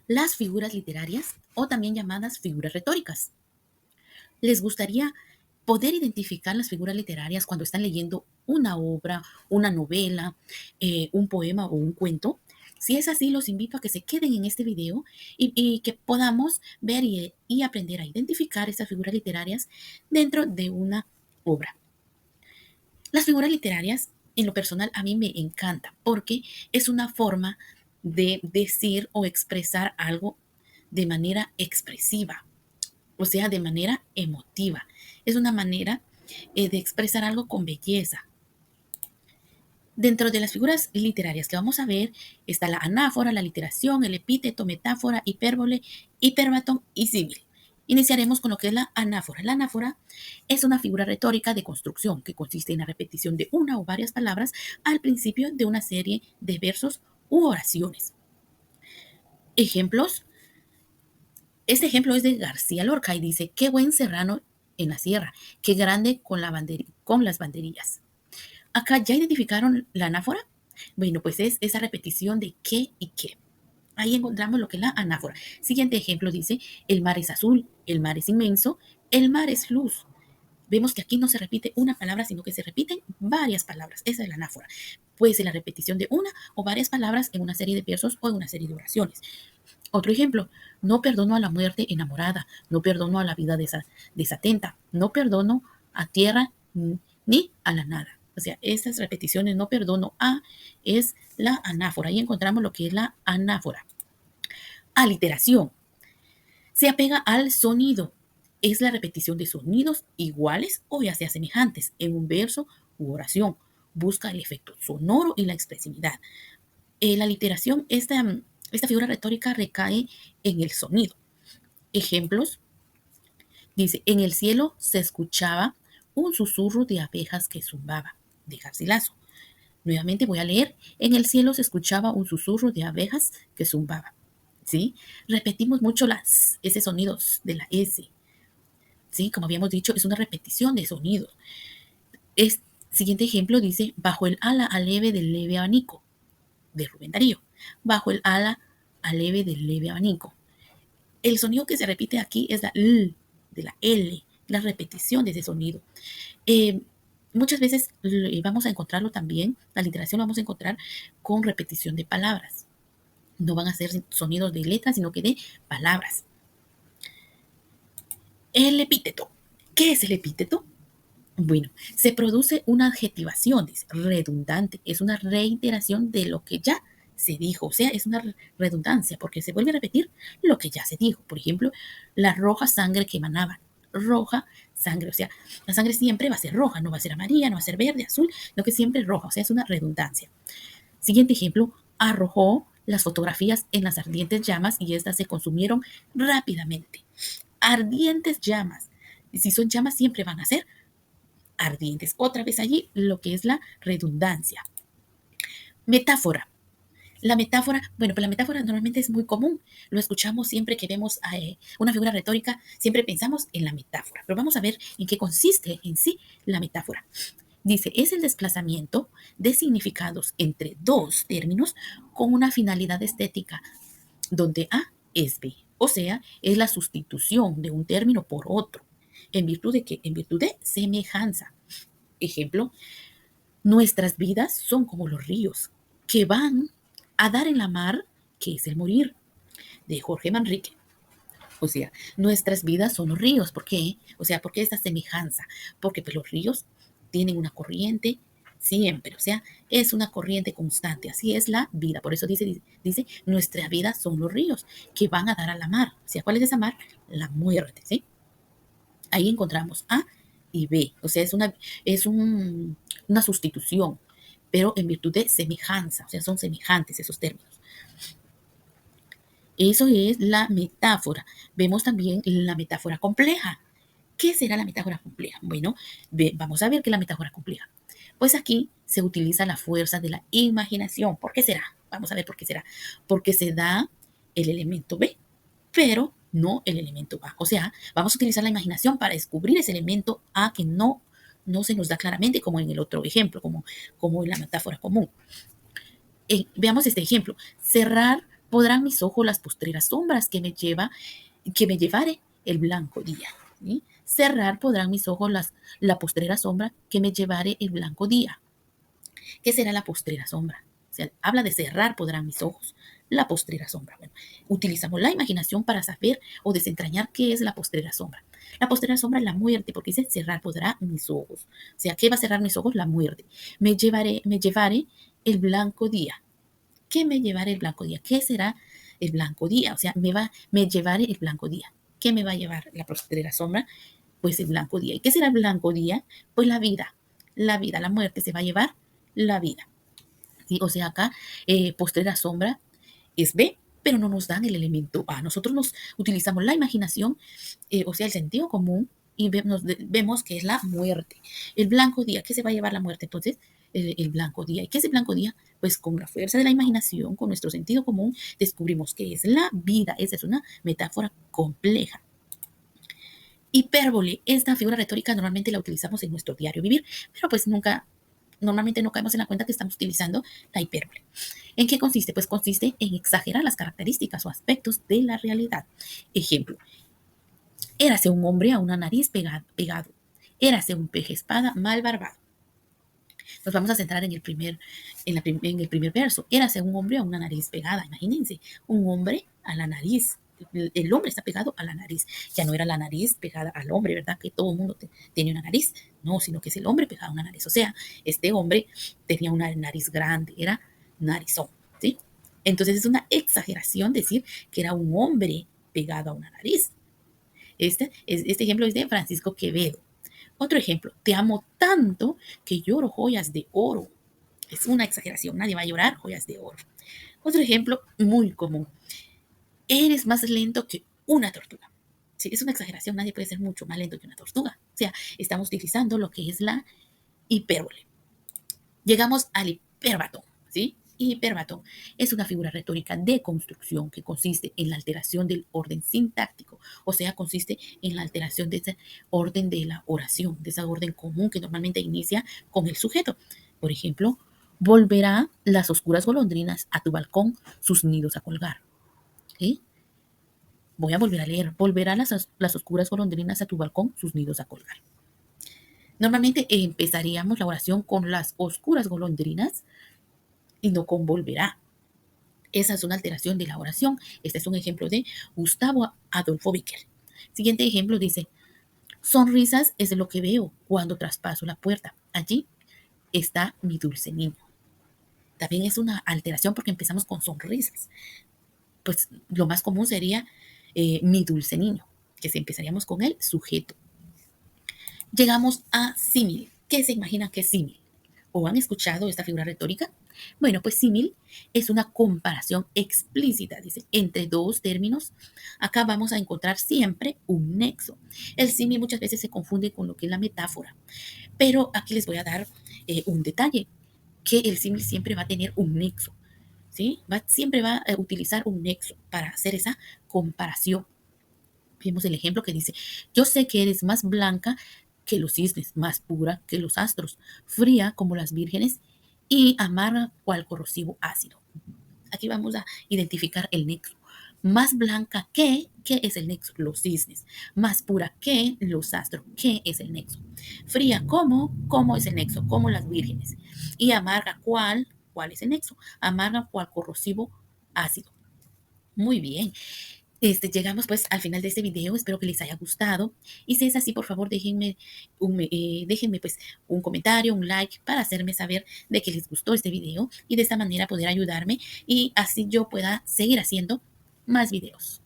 las figuras literarias o también llamadas figuras retóricas. ¿Les gustaría poder identificar las figuras literarias cuando están leyendo una obra, una novela, un poema o un cuento? Si es así, los invito a que se queden en este video y que podamos ver y aprender a identificar esas figuras literarias dentro de una obra. Las figuras literarias, en lo personal, a mí me encanta porque es una forma de decir o expresar algo de manera expresiva, o sea, de manera emotiva. Es una manera de expresar algo con belleza. Dentro de las figuras literarias que vamos a ver está la anáfora, la literación, el epíteto, metáfora, hipérbole, hiperbatón y símil. Iniciaremos con lo que es la anáfora. La anáfora es una figura retórica de construcción que consiste en la repetición de una o varias palabras al principio de una serie de versos u oraciones. Ejemplos. Este ejemplo es de García Lorca y dice: qué buen serrano en la sierra, qué grande con las banderillas. Acá ya identificaron la anáfora. Bueno, pues es esa repetición de qué y qué. Ahí encontramos lo que es la anáfora. Siguiente ejemplo dice: el mar es azul, el mar es inmenso, el mar es luz. Vemos que aquí no se repite una palabra, sino que se repiten varias palabras. Esa es la anáfora. Puede ser la repetición de una o varias palabras en una serie de versos o en una serie de oraciones. Otro ejemplo: no perdono a la muerte enamorada, no perdono a la vida desatenta, no perdono a tierra ni a la nada. O sea, estas repeticiones, no perdono a, es la anáfora. Ahí encontramos lo que es la anáfora. Aliteración. Se apega al sonido. Es la repetición de sonidos iguales o ya sea semejantes en un verso u oración. Busca el efecto sonoro y la expresividad. La literación, esta figura retórica recae en el sonido. Ejemplos. Dice: en el cielo se escuchaba un susurro de abejas que zumbaba, de Garcilaso. Nuevamente voy a leer: en el cielo se escuchaba un susurro de abejas que zumbaba. ¿Sí? Repetimos mucho ese sonido de la S. ¿Sí? Como habíamos dicho, es una repetición de sonidos. Siguiente ejemplo dice: bajo el ala aleve del leve abanico, de Rubén Darío. Bajo el ala aleve del leve abanico. El sonido que se repite aquí es la L, de la L, la repetición de ese sonido. Eh, Muchas veces vamos a encontrarlo también, la literación lo vamos a encontrar con repetición de palabras. No van a ser sonidos de letras, sino que de palabras. El epíteto. ¿Qué es el epíteto? Bueno, se produce una adjetivación, dice, redundante, es una reiteración de lo que ya se dijo, o sea, es una redundancia, porque se vuelve a repetir lo que ya se dijo. Por ejemplo, la roja sangre que emanaba, roja sangre, o sea, la sangre siempre va a ser roja, no va a ser amarilla, no va a ser verde, azul, lo que siempre es roja, o sea, es una redundancia. Siguiente ejemplo: arrojó las fotografías en las ardientes llamas y estas se consumieron rápidamente. Ardientes llamas. Y si son llamas, siempre van a ser ardientes. Otra vez allí lo que es la redundancia. Metáfora. La metáfora, bueno, pues la metáfora normalmente es muy común. Lo escuchamos siempre que vemos una figura retórica, siempre pensamos en la metáfora. Pero vamos a ver en qué consiste en sí la metáfora. Dice: es el desplazamiento de significados entre dos términos con una finalidad estética, donde A es B. O sea, es la sustitución de un término por otro. ¿En virtud de qué? En virtud de semejanza. Ejemplo: nuestras vidas son como los ríos que van a dar en la mar, que es el morir, de Jorge Manrique. O sea, nuestras vidas son los ríos. ¿Por qué? O sea, ¿por qué esta semejanza? Porque pues, los ríos tienen una corriente siempre, o sea, es una corriente constante, así es la vida. Por eso dice, nuestra vida son los ríos que van a dar a la mar. O sea, ¿cuál es esa mar? La muerte, ¿sí? Ahí encontramos A y B, o sea, una sustitución, pero en virtud de semejanza, o sea, son semejantes esos términos. Eso es la metáfora. Vemos también la metáfora compleja. ¿Qué será la metáfora compleja? Bueno, vamos a ver qué es la metáfora compleja. Pues aquí se utiliza la fuerza de la imaginación. ¿Por qué será? Vamos a ver por qué será. Porque se da el elemento B, pero no el elemento A. O sea, vamos a utilizar la imaginación para descubrir ese elemento A que no se nos da claramente como en el otro ejemplo, como en la metáfora común. Veamos este ejemplo: cerrar podrán mis ojos las postreras sombras que me llevare el blanco día. ¿Sí? Cerrar podrán mis ojos la postrera sombra que me llevare el blanco día. ¿Qué será la postrera sombra? O sea, habla de cerrar podrán mis ojos, la postrera sombra. Bueno, utilizamos la imaginación para saber o desentrañar qué es la postrera sombra. La postrera sombra es la muerte, porque dice cerrar podrá mis ojos. O sea, ¿qué va a cerrar mis ojos? La muerte. Me llevaré el blanco día. ¿Qué me llevaré el blanco día? ¿Qué será el blanco día? O sea, me llevaré el blanco día. ¿Qué me va a llevar la postrera sombra? Pues el blanco día. ¿Y qué será el blanco día? Pues la vida, la muerte se va a llevar la vida. ¿Sí? O sea, acá postrera sombra es B, pero no nos dan el elemento A. Nosotros nos utilizamos la imaginación, o sea, el sentido común, y vemos que es la muerte. El blanco día, ¿qué se va a llevar la muerte? Entonces, el blanco día. ¿Y qué es el blanco día? Pues con la fuerza de la imaginación, con nuestro sentido común, descubrimos que es la vida. Esa es una metáfora compleja. Hipérbole, esta figura retórica normalmente la utilizamos en nuestro diario vivir, pero pues normalmente no caemos en la cuenta que estamos utilizando la hipérbole. ¿En qué consiste? Pues consiste en exagerar las características o aspectos de la realidad. Ejemplo, érase un hombre a una nariz pegado. Érase un peje espada mal barbado. Nos vamos a centrar en en el primer verso. Érase un hombre a una nariz pegada. Imagínense, un hombre a la nariz. El hombre está pegado a la nariz. Ya no era la nariz pegada al hombre, ¿verdad? Que todo el mundo tiene una nariz. No, sino que es el hombre pegado a una nariz. O sea, este hombre tenía una nariz grande, era narizón, ¿sí? Entonces es una exageración decir que era un hombre pegado a una nariz. Este ejemplo es de Francisco Quevedo. Otro ejemplo, te amo tanto que lloro joyas de oro. Es una exageración, nadie va a llorar joyas de oro. Otro ejemplo muy común, eres más lento que una tortuga. Sí, es una exageración, nadie puede ser mucho más lento que una tortuga. O sea, estamos utilizando lo que es la hipérbole. Llegamos al hiperbatón, ¿sí? Hiperbatón es una figura retórica de construcción que consiste en la alteración del orden sintáctico, o sea, consiste en la alteración de ese orden de la oración, de esa orden común que normalmente inicia con el sujeto. Por ejemplo, volverá las oscuras golondrinas a tu balcón sus nidos a colgar. ¿Sí? Voy a volver a leer. Volverá las oscuras golondrinas a tu balcón sus nidos a colgar. Normalmente empezaríamos la oración con las oscuras golondrinas y no con volverá. Esa es una alteración de la oración. Este es un ejemplo de Gustavo Adolfo Bécquer. Siguiente ejemplo dice, sonrisas es lo que veo cuando traspaso la puerta. Allí está mi dulce niño. También es una alteración porque empezamos con sonrisas. Pues lo más común sería mi dulce niño, que se empezaríamos con el sujeto. Llegamos a símil. ¿Qué se imagina que es símil? ¿O han escuchado esta figura retórica? Bueno, pues símil es una comparación explícita, dice, entre dos términos. Acá vamos a encontrar siempre un nexo. El símil muchas veces se confunde con lo que es la metáfora, pero aquí les voy a dar un detalle, que el símil siempre va a tener un nexo, ¿sí? Siempre va a utilizar un nexo para hacer esa comparación. Vemos el ejemplo que dice, yo sé que eres más blanca que los cisnes, más pura que los astros, fría como las vírgenes y amarga cual corrosivo ácido. Aquí vamos a identificar el nexo. Más blanca que, ¿qué es el nexo? Los cisnes. Más pura que los astros, ¿qué es el nexo? Fría como, ¿cómo es el nexo? Como las vírgenes. Y amarga ¿cuál es el nexo? Amarga cual corrosivo ácido. Muy bien. Llegamos pues al final de este video, espero que les haya gustado y si es así, por favor déjenme pues un comentario, un like para hacerme saber de que les gustó este video y de esta manera poder ayudarme y así yo pueda seguir haciendo más videos.